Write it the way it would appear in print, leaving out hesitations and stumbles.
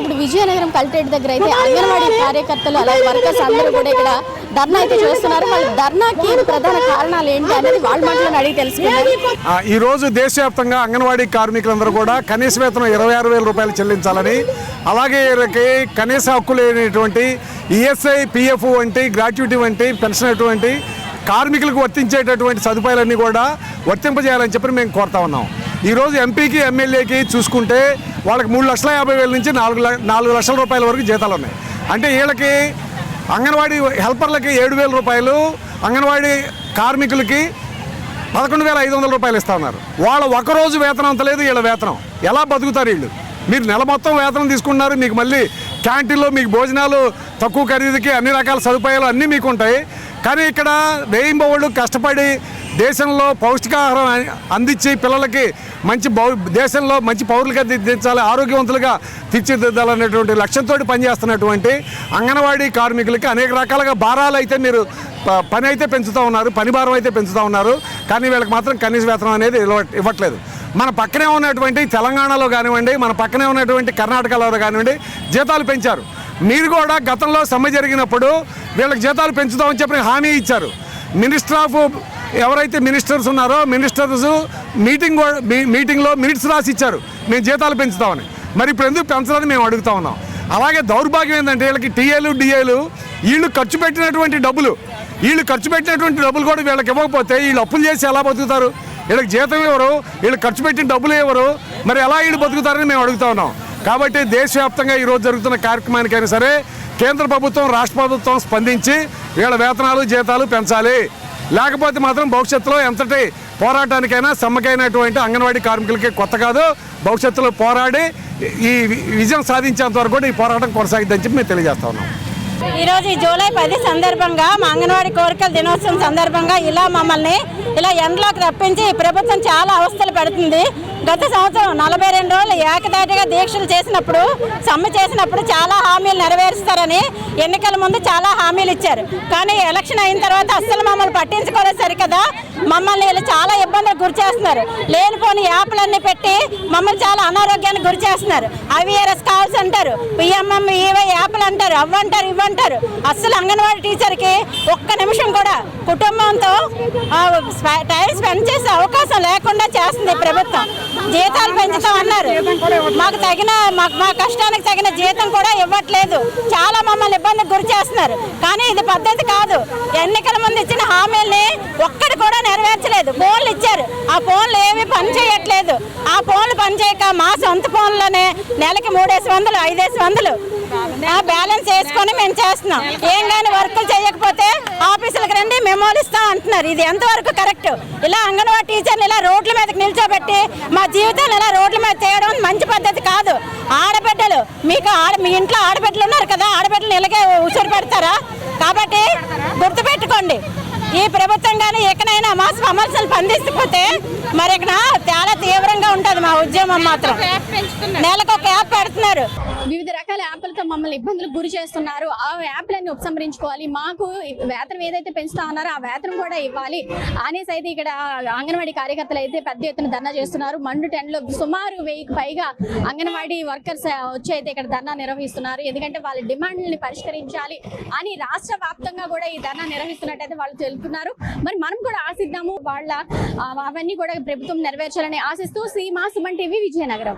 ఇప్పుడు విజయనగరం కలెక్టరేట్ దగ్గర అయితే అంగన్వాడీ కార్యకర్తలు అలాగే వర్కర్స్ అందరూ కూడా ఇక్కడ ధర్నా అయితే చేస్తున్నారు. వాళ్ళ ధర్నాకి ప్రధాన కారణాలు ఏంటి అనేది వాళ్ళ మాటలను అడిగి తెలుసుకున్నారు. ఈ రోజు దేశవ్యాప్తంగా అంగన్వాడీ కార్మికులందరూ కూడా కనీస వేతనం 26,000 రూపాయలు చెల్లించాలని, అలాగే కనీస హక్కు లేనటువంటి ఈఎస్ఐ, పిఎఫ్ వంటి గ్రాట్యుటీ వంటి పెన్షన్ అటువంటి కార్మికులకు వర్తించేటటువంటి సదుపాయాలన్నీ కూడా వర్తింపజేయాలని చెప్పి మేము కోరుతా ఉన్నాం. ఈరోజు ఎంపీకి, ఎమ్మెల్యేకి చూసుకుంటే వాళ్ళకి 3,50,000 నుంచి 4 లక్షల రూపాయల వరకు జీతాలు ఉన్నాయి. అంటే వీళ్ళకి అంగన్వాడీ హెల్పర్లకి 7,000 రూపాయలు, అంగన్వాడీ కార్మికులకి 11,500 రూపాయలు ఇస్తా ఉన్నారు. వాళ్ళ ఒకరోజు వేతనం అంత లేదు వీళ్ళ వేతనం. ఎలా బతుకుతారు వీళ్ళు? మీరు నెల మొత్తం వేతనం తీసుకున్నారు, మీకు మళ్ళీ క్యాంటీన్లో మీకు భోజనాలు తక్కువ ఖరీదుకి అన్ని రకాల సదుపాయాలు అన్నీ మీకు ఉంటాయి. కానీ ఇక్కడ వేయింబోళ్ళు కష్టపడి దేశంలో పౌష్టికాహారం అందించి పిల్లలకి మంచి దేశంలో మంచి పౌరులుగా తీర్చిదిద్దాలి, ఆరోగ్యవంతులుగా తీర్చిదిద్దాలనేటువంటి లక్ష్యంతో పనిచేస్తున్నటువంటి అంగన్వాడీ కార్మికులకి అనేక రకాలుగా భారాలు అయితే మీరు పని అయితే పెంచుతూ ఉన్నారు, పని భారం అయితే పెంచుతూ ఉన్నారు. కానీ వీళ్ళకి మాత్రం కనీస వేతనం అనేది ఇవ్వట్లేదు. మన పక్కనే ఉన్నటువంటి తెలంగాణలో కానివ్వండి, మన పక్కనే ఉన్నటువంటి కర్ణాటకలో కానివ్వండి జీతాలు పెంచారు. మీరు కూడా గతంలో సమ్మె జరిగినప్పుడు వీళ్ళకి జీతాలు పెంచుతామని చెప్పి హామీ ఇచ్చారు. మినిస్టర్ ఆఫ్ ఎవరైతే మినిస్టర్స్ ఉన్నారో మినిస్టర్స్ మీటింగ్లో మినిట్స్ రాసి ఇచ్చారు మేము జీతాలు పెంచుతామని. మరి ఇప్పుడు ఎందుకు పెంచాలని మేము అడుగుతా ఉన్నాం. అలాగే దౌర్భాగ్యం ఏంటంటే వీళ్ళకి టీఏలు, డిఏలు వీళ్ళు ఖర్చు పెట్టినటువంటి డబ్బులు కూడా వీళ్ళకి ఇవ్వకపోతే వీళ్ళు అప్పులు చేసి ఎలా బతుకుతారు? వీళ్ళకి జీతం ఎవరు, వీళ్ళు ఖర్చు పెట్టిన డబ్బులు ఎవరు, మరి ఎలా వీళ్ళు బతుకుతారని మేము అడుగుతా ఉన్నాం. కాబట్టి దేశవ్యాప్తంగా ఈరోజు జరుగుతున్న కార్యక్రమానికైనా సరే కేంద్ర ప్రభుత్వం, రాష్ట్ర ప్రభుత్వం స్పందించి వీళ్ళ వేతనాలు, జీతాలు పెంచాలి. లేకపోతే మాత్రం భవిష్యత్తులో ఎంతటి పోరాటానికైనా సమ్మకైనటువంటి అంగన్వాడీ కార్మికులకి కొత్త కాదు, భవిష్యత్తులో పోరాడి ఈ విజయం సాధించేంత వరకు కూడా ఈ పోరాటం కొనసాగిద్దని చెప్పి మేము తెలియజేస్తా ఉన్నాం. ఈరోజు ఈ జూలై 10 సందర్భంగా మా అంగన్వాడీ కోరికల దినోత్సవం సందర్భంగా మమ్మల్ని ఎండలోకి రప్పించి ప్రభుత్వం చాలా అవస్థలు పెడుతుంది. గత సంవత్సరం 42 రోజులు ఏకదాటిగా దీక్షలు చేసినప్పుడు, సమ్మె చేసినప్పుడు చాలా హామీలు నెరవేరుస్తారని ఎన్నికల ముందు చాలా హామీలు ఇచ్చారు. కానీ ఎలక్షన్ అయిన తర్వాత అస్సలు మమ్మల్ని పట్టించుకోలేదు సరికదా. మమ్మల్ని వీళ్ళు చాలా ఇబ్బందులకు గురి చేస్తున్నారు. లేనిపోని యాప్లన్నీ పెట్టి మమ్మల్ని చాలా అనారోగ్యానికి గురి చేస్తున్నారు. IVRS కాల్స్ అంటారు, PMM ఈవై యాప్లు అంటారు, అవ్వంటారు, ఇవ్వంటారు. అస్సలు అంగన్వాడీ టీచర్కి ఒక్క నిమిషం కూడా కుటుంబంతో టైం స్పెండ్ చేసే అవకాశం లేకుండా చేస్తుంది ప్రభుత్వం. జీతాలు పెంచుతామన్నారు, మా కష్టానికి తగిన జీతం కూడా ఇవ్వట్లేదు. చాలా మమ్మల్ని ఇబ్బందికి గురి చేస్తున్నారు. కానీ ఇది పద్ధతి కాదు. ఎన్నికల ముందు ఇచ్చిన హామీల్ని ఒక్కటి కూడా నెరవేర్చలేదు. ఫోన్లు ఇచ్చారు, ఆ ఫోన్లు ఏమీ పని చేయట్లేదు. ఆ ఫోన్లు పనిచేయక మా సొంత ఫోన్లోనే నెలకి 3,500, 5,500 బ్యాలెన్స్ వేసుకొని మేము చేస్తున్నాం. ఏం కానీ వర్కులు చేయకపోతే ఆఫీసులకు రండి మెమోలు ఇస్తాం అంటున్నారు. ఇది ఎంతవరకు కరెక్ట్? ఇలా అంగన్వాడీ టీచర్లు ఇలా రోడ్ల మీదకి నిల్చోబెట్టి మా జీవితాలు ఇలా రోడ్ల మీద చేయడం మంచి పద్ధతి కాదు. ఆడబిడ్డలు మీ ఇంట్లో ఆడబిడ్డలు ఉన్నారు కదా, ఆడబిడ్డలు ఇలాగే ఉసురు పెడతారా? కాబట్టి గుర్తుపెట్టుకోండి, ఈ ప్రభుత్వం కానీ ఎక్కడైనా మా సమస్యలు స్పందించకపోతే మరి ఇక్కడ చాలా తీవ్రంగా ఉంటుంది మా ఉద్యమం. మాత్రం నెలకు ఒక యాప్ పెడుతున్నారు. వివిధ రకాల యాప్లతో మమ్మల్ని ఇబ్బందులకు గురి చేస్తున్నారు. ఆ యాప్లన్నీ ఉపసంహరించుకోవాలి, మాకు వేతనం ఏదైతే పెంచుతా ఉన్నారో ఆ వేతనం కూడా ఇవ్వాలి అనేసి అయితే ఇక్కడ అంగన్వాడీ కార్యకర్తలు అయితే పెద్ద ఎత్తున ధర్నా చేస్తున్నారు. మండు టెండ్లో సుమారు 1000కి పైగా అంగన్వాడీ వర్కర్స్ వచ్చి అయితే ఇక్కడ ధర్నా నిర్వహిస్తున్నారు. ఎందుకంటే వాళ్ళ డిమాండ్లని పరిష్కరించాలి అని రాష్ట్ర వ్యాప్తంగా కూడా ఈ ధర్నా నిర్వహిస్తున్నట్టయితే వాళ్ళు తెలుపుతున్నారు. మరి మనం కూడా ఆశిద్దాము, వాళ్ళ అవన్నీ కూడా ప్రభుత్వం నెరవేర్చాలని ఆశిస్తూ సీమా సుమన్ టీవీ, విజయనగరం.